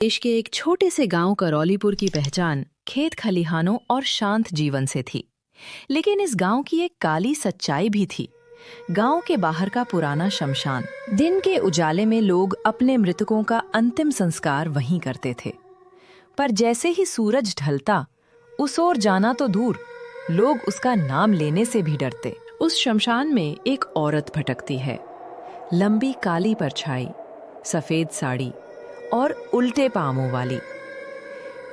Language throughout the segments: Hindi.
देश के एक छोटे से गांव करौलीपुर की पहचान खेत खलिहानों और शांत जीवन से थी। लेकिन इस गांव की एक काली सच्चाई भी थी। गांव के बाहर का पुराना शमशान। दिन के उजाले में लोग अपने मृतकों का अंतिम संस्कार वहीं करते थे। पर जैसे ही सूरज ढलता, उस ओर जाना तो दूर, लोग उसका नाम लेने से भी डरते। उस शमशान में एक औरत भटकती है। लंबी काली परछाई, सफेद साड़ी और उल्टे पांवों वाली।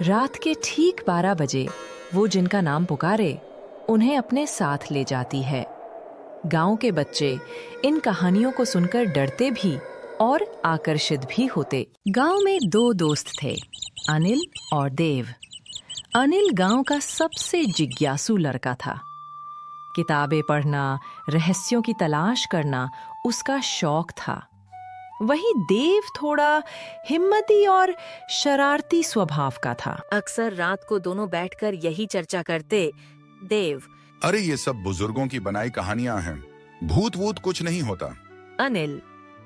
रात के ठीक 12 बजे वो जिनका नाम पुकारे, उन्हें अपने साथ ले जाती है। गांव के बच्चे इन कहानियों को सुनकर डरते भी और आकर्षित भी होते। गांव में 2 दोस्त थे, अनिल और देव। अनिल गांव का सबसे जिज्ञासु लड़का था। किताबें पढ़ना, रहस्यों की तलाश करना उसका शौक था। वहीं देव थोड़ा हिम्मती और शरारती स्वभाव का था। अक्सर रात को दोनों बैठकर यही चर्चा करते। देव: अरे ये सब बुजुर्गों की बनाई कहानियां हैं, भूत वूत कुछ नहीं होता। अनिल: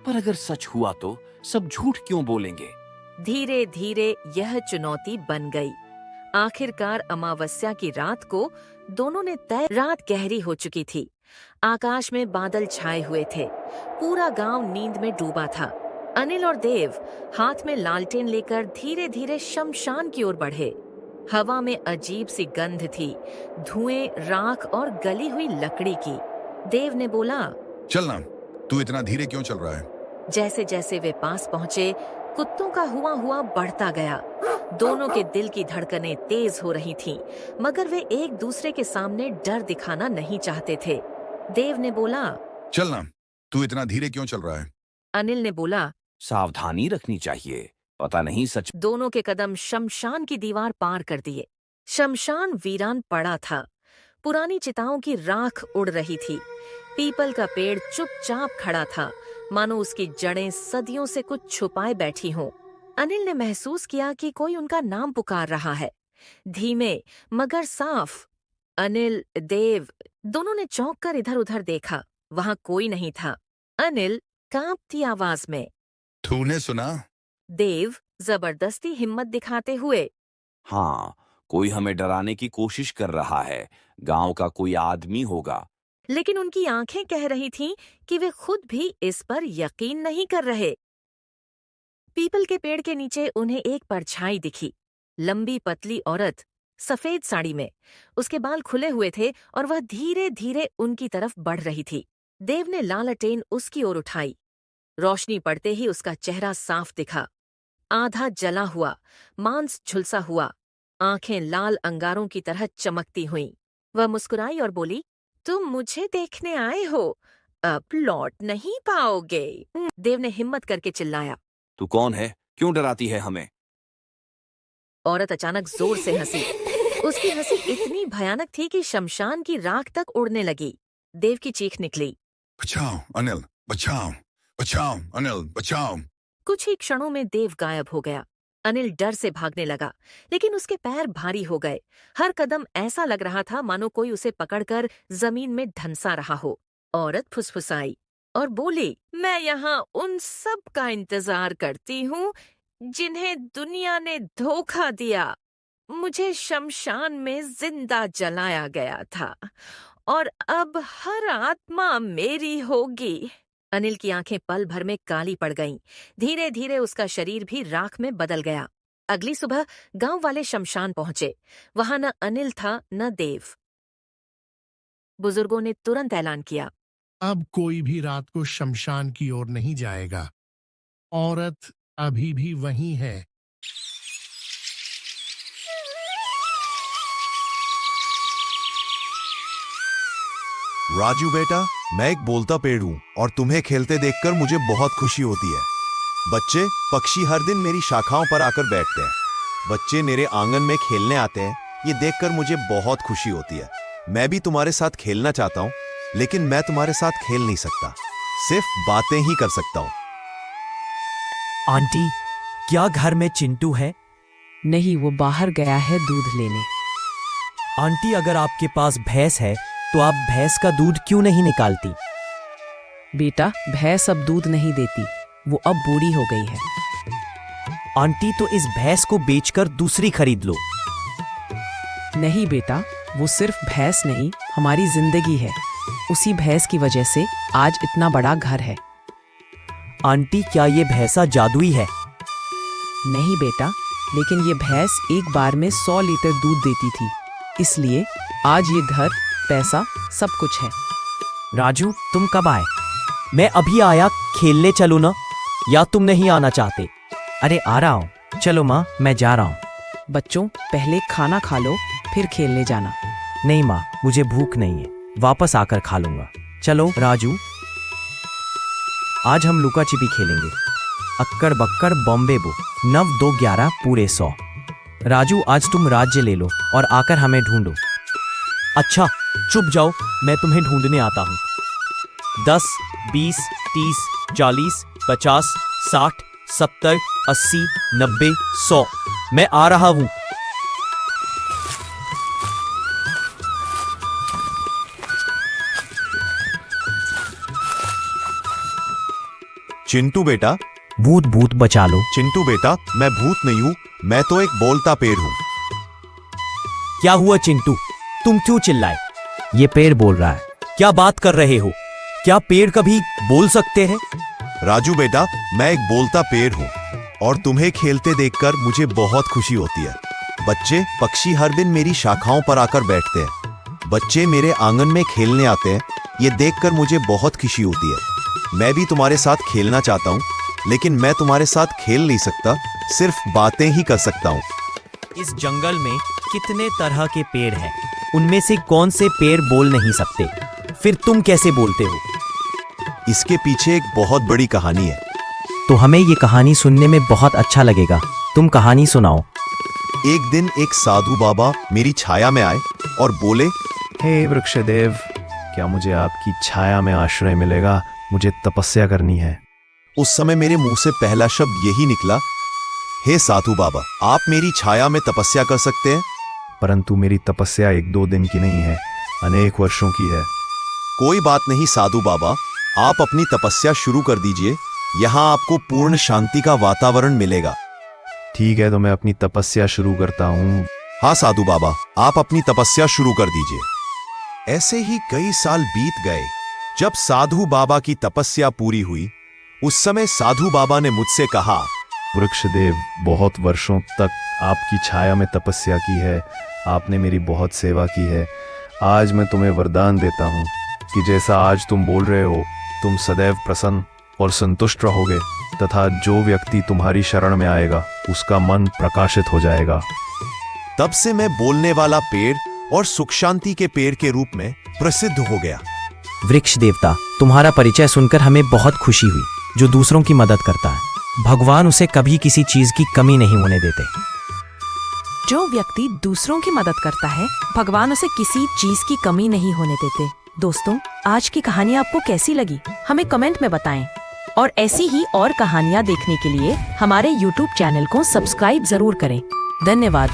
पर अगर सच हुआ तो सब झूठ क्यों बोलेंगे? धीरे धीरे यह चुनौती बन गई। आखिरकार अमावस्या की रात को दोनों ने तय। रात गहरी हो चुकी थी। आकाश में बादल छाए हुए थे। पूरा गांव नींद में डूबा था। अनिल और देव हाथ में लालटेन लेकर धीरे धीरे शमशान की ओर बढ़े। हवा में अजीब सी गंध थी, धुएं, राख और गली हुई लकड़ी की। देव ने बोला, चलना, तू इतना धीरे क्यों चल रहा है? जैसे जैसे वे पास पहुंचे, कुत्तों का हुआ हुआ बढ़ता गया। दोनों के दिल की धड़कनें तेज हो रही थीं, मगर वे एक दूसरे के सामने डर दिखाना नहीं चाहते थे। देव ने बोला, चलना, तू इतना धीरे क्यों चल रहा है? अनिल ने बोला, सावधानी रखनी चाहिए, पता नहीं सच। दोनों के कदम शमशान की दीवार पार कर दिए। शमशान वीरान पड़ा था। पुरानी चिताओं की राख उड़ रही थी। पीपल का पेड़ चुपचाप खड़ा था, मानो उसकी जड़ें सदियों से कुछ छुपाए बैठी हों। अनिल ने महसूस किया कि कोई उनका नाम पुकार रहा है, धीमे मगर साफ। अनिल, देव। दोनों ने चौंक कर इधर उधर देखा। वहां कोई नहीं था। अनिल कांपती आवाज में, तूने सुना? देव जबरदस्ती हिम्मत दिखाते हुए, हाँ, कोई हमें डराने की कोशिश कर रहा है। गांव का कोई आदमी होगा। लेकिन उनकी आंखें कह रही थीं कि वे खुद भी इस पर यकीन नहीं कर रहे। पीपल के पेड़ के नीचे उन्हें एक परछाई दिखी। लंबी पतली औरत, सफेद साड़ी में। उसके बाल खुले हुए थे और वह धीरे धीरे उनकी तरफ बढ़ रही थी। देव ने लालटेन उसकी ओर उठाई। रोशनी पड़ते ही उसका चेहरा साफ दिखा, आधा जला हुआ, मांस झुलसा हुआ, आंखें लाल अंगारों की तरह चमकती हुईं। वह मुस्कुराई और बोली, तुम मुझे देखने आए हो, अब लौट नहीं पाओगे। देव ने हिम्मत करके चिल्लाया। तू कौन है? क्यों डराती है हमें? औरत अचानक जोर से हंसी। उसकी हंसी इतनी भयानक थी कि शमशान की राख तक उड़ने लगी। देव की चीख निकली, बचाओ अनिल, बचाओ, बचाओ अनिल, बचाओ। कुछ ही क्षणों में देव गायब हो गया। अनिल डर से भागने लगा, लेकिन उसके पैर भारी हो गए। हर कदम ऐसा लग रहा था मानो कोई उसे पकड़कर जमीन में धंसा रहा हो। औरत फुसफुसाई और बोली, मैं यहाँ उन सब का इंतजार करती हूँ जिन्हें दुनिया ने धोखा दिया। मुझे शमशान में जिंदा जलाया गया था और अब हर आत्मा मेरी होगी। अनिल की आंखें पल भर में काली पड़ गईं। धीरे धीरे उसका शरीर भी राख में बदल गया। अगली सुबह गांव वाले शमशान पहुंचे। वहां न अनिल था न देव। बुजुर्गों ने तुरंत ऐलान किया, अब कोई भी रात को शमशान की ओर नहीं जाएगा। औरत अभी भी वहीं है। राजू बेटा, मैं एक बोलता पेड़ हूँ और तुम्हें खेलते देखकर मुझे बहुत खुशी होती है। बच्चे पक्षी हर दिन मेरी शाखाओं पर आकर बैठते हैं। बच्चे मेरे आंगन में खेलने आते हैं, ये देखकर मुझे बहुत खुशी होती है। मैं भी तुम्हारे साथ खेलना चाहता हूँ, लेकिन मैं तुम्हारे साथ खेल नहीं सकता, सिर्फ बातें ही कर सकता हूँ। आंटी, क्या घर में चिंटू है? नहीं, वो बाहर गया है दूध लेने। आंटी, अगर आपके पास भैंस है तो आप भैंस का दूध क्यों नहीं निकालती? बेटा, भैंस अब दूध नहीं देती, वो अब बूढ़ी हो गई है। आंटी तो इस भैंस को बेचकर दूसरी खरीद लो। नहीं बेटा, वो सिर्फ भैंस नहीं, हमारी जिंदगी है। उसी भैंस की वजह से आज इतना बड़ा घर है। आंटी क्या ये भैंसा जादुई है? नहीं बेटा, लेकिन ये भैंस एक बार में 100 लीटर दूध देती थी, इसलिए आज ये घर, पैसा, सब कुछ है। राजू, तुम कब आए? मैं अभी आया, खेलने चलो ना, या तुम नहीं आना चाहते? अरे आ रहा हूँ, चलो माँ, मैं जा रहा हूँ। बच्चों, पहले खाना खा लो, फिर खेलने जाना। नहीं माँ, मुझे भूख नहीं है, वापस आकर खा लूंगा। चलो राजू, आज हम लुका छिपी खेलेंगे। अक्कड़ बक्कड़ बॉम्बे बो, 9 2 11 पूरे 100। राजू, आज तुम राज्य ले लो और आकर हमें ढूंढो। अच्छा, चुप जाओ, मैं तुम्हें ढूंढने आता हूँ। 10 20 30 40 50 60 70 80 90 100। मैं आ रहा हूँ। चिंटू बेटा, भूत भूत बचा लो। चिंटू बेटा, मैं भूत नहीं हूँ, मैं तो एक बोलता पेड़ हूँ। क्या हुआ चिंटू, तुम क्यों चिल्लाए? ये पेड़ बोल रहा है। क्या बात कर रहे हो? क्या पेड़ कभी बोल सकते हैं? राजू बेटा, मैं एक बोलता पेड़ हूँ और तुम्हें खेलते देखकर मुझे बहुत खुशी होती है। बच्चे पक्षी हर दिन मेरी शाखाओं पर आकर बैठते हैं। बच्चे मेरे आंगन में खेलने आते हैं, ये देखकर मुझे बहुत खुशी होती है। मैं भी तुम्हारे साथ खेलना चाहता हूँ, लेकिन मैं तुम्हारे साथ खेल नहीं सकता, सिर्फ बातें ही कर सकता हूँ। इस जंगल में कितने तरह के पेड़ हैं, उनमें से कौन से पेड़ बोल नहीं सकते? फिर तुम कैसे बोलते हो? इसके पीछे एक बहुत बड़ी कहानी है। तो हमें ये कहानी सुनने में बहुत अच्छा लगेगा। तुम कहानी सुनाओ। एक दिन एक साधु बाबा मेरी छाया में आए और बोले, हे वृक्षदेव, क्या मुझे आपकी छाया में आश्रय मिलेगा? मुझे तपस्या करनी है। उस समय मेरे मुंह से पहला शब्द यही निकला, हे साधु बाबा, आप मेरी छाया में तपस्या कर सकते हैं? परंतु मेरी तपस्या 1-2 दिन की नहीं है, अनेक वर्षों की है। कोई बात नहीं साधु बाबा, आप अपनी तपस्या शुरू कर दीजिए, यहाँ आपको पूर्ण शांति का वातावरण मिलेगा। ठीक है, तो मैं अपनी तपस्या शुरू करता हूँ। हाँ साधु बाबा, आप अपनी तपस्या शुरू कर दीजिए। ऐसे ही कई साल बीत गए। जब साधु बाबा की तपस्या पूरी हुई, उस समय साधु बाबा ने मुझसे कहा, वृक्षदेव, बहुत वर्षों तक आपकी छाया में तपस्या की है, आपने मेरी बहुत सेवा की है। आज मैं तुम्हें वरदान देता हूँ कि जैसा आज तुम बोल रहे हो, तुम सदैव प्रसन्न और संतुष्ट रहोगे, तथा जो व्यक्ति तुम्हारी शरण में आएगा उसका मन प्रकाशित हो जाएगा। तब से मैं बोलने वाला पेड़ और सुख शांति के पेड़ के रूप में प्रसिद्ध हो गया। वृक्ष देवता, तुम्हारा परिचय सुनकर हमें बहुत खुशी हुई। जो दूसरों की मदद करता है, भगवान उसे कभी किसी चीज की कमी नहीं होने देते। जो व्यक्ति दूसरों की मदद करता है, भगवान उसे किसी चीज की कमी नहीं होने देते। दोस्तों, आज की कहानी आपको कैसी लगी, हमें कमेंट में बताएं। और ऐसी ही और कहानियां देखने के लिए हमारे YouTube चैनल को सब्सक्राइब जरूर करें। धन्यवाद।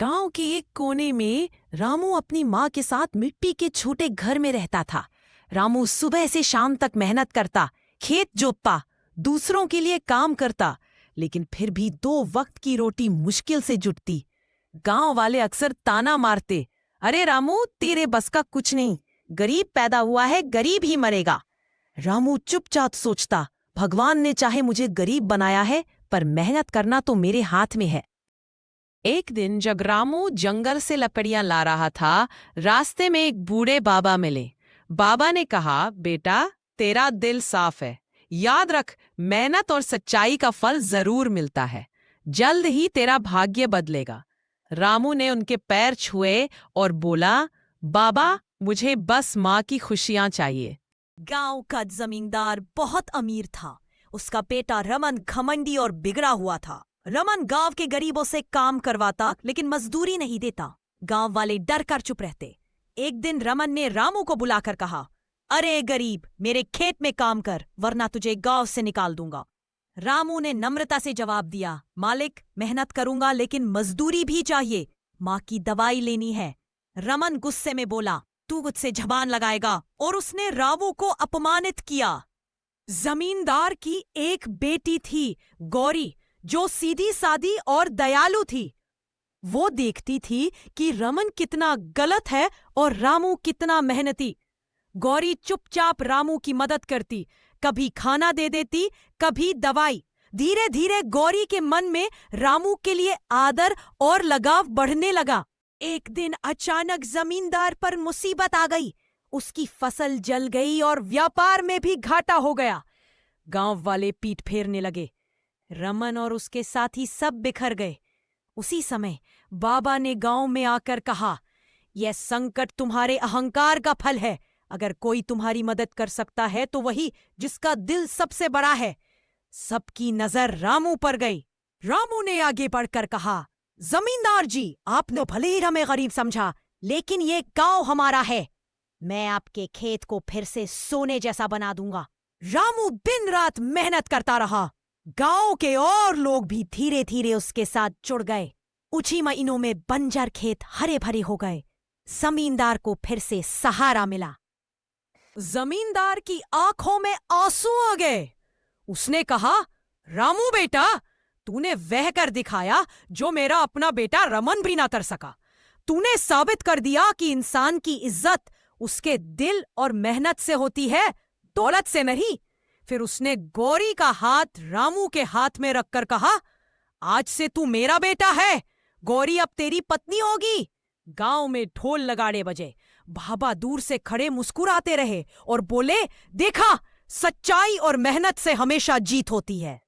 गांव के एक कोने में रामू अपनी माँ के साथ मिट्टी के छोटे घर में रहता था। रामू सुबह से शाम तक मेहनत करता, खेत जोतता, दूसरों के लिए काम करता, लेकिन फिर भी 2 वक्त की रोटी मुश्किल से जुटती। गांव वाले अक्सर ताना मारते, अरे रामू, तेरे बस का कुछ नहीं, गरीब पैदा हुआ है, गरीब ही मरेगा। रामू चुपचाप सोचता, भगवान ने चाहे मुझे गरीब बनाया है, पर मेहनत करना तो मेरे हाथ में है। एक दिन जब रामू जंगल से लकड़ियां ला रहा था, रास्ते में एक बूढ़े बाबा मिले। बाबा ने कहा, बेटा, तेरा दिल साफ है, याद रख, मेहनत और सच्चाई का फल जरूर मिलता है। जल्द ही तेरा भाग्य बदलेगा। रामू ने उनके पैर छुए और बोला, बाबा, मुझे बस माँ की खुशियां चाहिए। गांव का जमींदार बहुत अमीर था। उसका बेटा रमन घमंडी और बिगड़ा हुआ था। रमन गांव के गरीबों से काम करवाता, लेकिन मजदूरी नहीं देता। गांव वाले डर कर चुप रहते। एक दिन रमन ने रामू को बुलाकर कहा, अरे गरीब, मेरे खेत में काम कर, वरना तुझे गांव से निकाल दूंगा। रामू ने नम्रता से जवाब दिया, मालिक, मेहनत करूंगा, लेकिन मजदूरी भी चाहिए, माँ की दवाई लेनी है। रमन गुस्से में बोला, तू मुझसे जबान लगाएगा, और उसने रामू को अपमानित किया। जमींदार की एक बेटी थी, गौरी, जो सीधी सादी और दयालु थी। वो देखती थी कि रमन कितना गलत है और रामू कितना मेहनती। गौरी चुपचाप रामू की मदद करती, कभी खाना दे देती, कभी दवाई। धीरे धीरे गौरी के मन में रामू के लिए आदर और लगाव बढ़ने लगा। एक दिन अचानक जमींदार पर मुसीबत आ गई। उसकी फसल जल गई और व्यापार में भी घाटा हो गया। गांव वाले पीठ फेरने लगे। रमन और उसके साथी सब बिखर गए। उसी समय बाबा ने गांव में आकर कहा, यह संकट तुम्हारे अहंकार का फल है। अगर कोई तुम्हारी मदद कर सकता है तो वही जिसका दिल सबसे बड़ा है। सबकी नजर रामू पर गई। रामू ने आगे बढ़कर कहा, जमींदार जी, आपने भले ही हमें गरीब समझा, लेकिन ये गांव हमारा है। मैं आपके खेत को फिर से सोने जैसा बना दूंगा। रामू दिन रात मेहनत करता रहा। गांव के और लोग भी धीरे धीरे उसके साथ जुड़ गए। कुछ ही महीनों में बंजर खेत हरे भरे हो गए। जमींदार को फिर से सहारा मिला। जमींदार की आंखों में आंसू आ गए। उसने कहा, रामू बेटा, तूने वह कर दिखाया जो मेरा अपना बेटा रमन भी ना कर सका। तूने साबित कर दिया कि इंसान की इज्जत उसके दिल और मेहनत से होती है, दौलत से नहीं। फिर उसने गौरी का हाथ रामू के हाथ में रखकर कहा, आज से तू मेरा बेटा है। गौरी अब तेरी पत्नी होगी। गांव में ढोल नगाड़े बजे। बाबा दूर से खड़े मुस्कुराते रहे और बोले, देखा, सच्चाई और मेहनत से हमेशा जीत होती है।